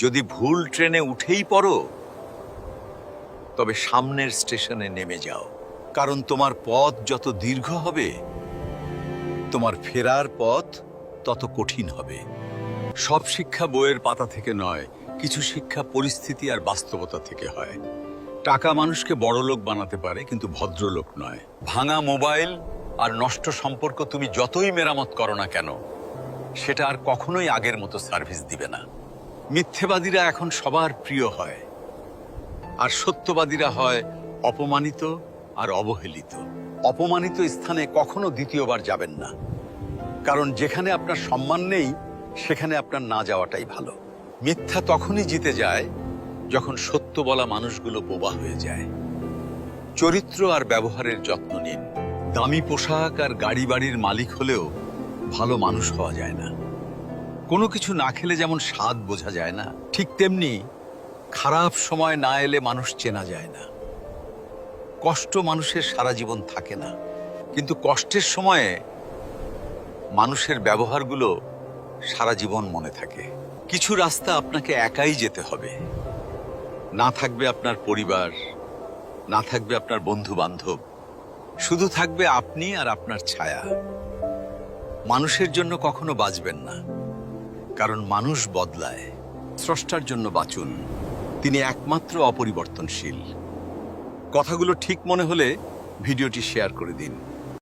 যদি ভুল ট্রেনে উঠেই পড়ো, তবে সামনের স্টেশনে নেমে যাও, কারণ তোমার পথ যত দীর্ঘ হবে, তোমার ফেরার পথ তত কঠিন হবে। সব শিক্ষা বইয়ের পাতা থেকে নয়, কিছু শিক্ষা পরিস্থিতি আর বাস্তবতা থেকে হয়। টাকা মানুষকে বড়লোক বানাতে পারে, কিন্তু ভদ্রলোক নয়। ভাঙা মোবাইল আর নষ্ট সম্পর্ক তুমি যতই মেরামত করো না কেন, সেটা আর কখনোই আগের মতো সার্ভিস দিবে না। মিথ্যেবাদীরা এখন সবার প্রিয় হয়, আর সত্যবাদীরা হয় অপমানিত আর অবহেলিত। অপমানিত স্থানে কখনো দ্বিতীয়বার যাবেন না, কারণ যেখানে আপনার সম্মান নেই, সেখানে আপনার না যাওয়াটাই ভালো। মিথ্যা তখনই জিতে যায় যখন সত্য বলা মানুষগুলো বোবা হয়ে যায়। চরিত্র আর ব্যবহারের যত্ন নিন। দামি পোশাক আর গাড়ি বাড়ির মালিক হলেও ভালো মানুষ হওয়া যায় না। কোনো কিছু না খেলে যেমন স্বাদ বোঝা যায় না, ঠিক তেমনি খারাপ সময় না এলে মানুষ চেনা যায় না। কষ্ট মানুষের সারা জীবন থাকে না, কিন্তু কষ্টের সময়ে মানুষের ব্যবহারগুলো সারা জীবন মনে থাকে। কিছু রাস্তা আপনাকে একাই যেতে হবে। না থাকবে আপনার পরিবার, না থাকবে আপনার বন্ধু বান্ধব, শুধু থাকবে আপনি আর আপনার ছায়া। মানুষের জন্য কখনো বাঁচবেন না, কারণ মানুষ বদলায়। স্রষ্টার জন্য বাঁচুন, তিনি একমাত্র অপরিবর্তনশীল। কথাগুলো ঠিক মনে হলে ভিডিওটি শেয়ার করে দিন।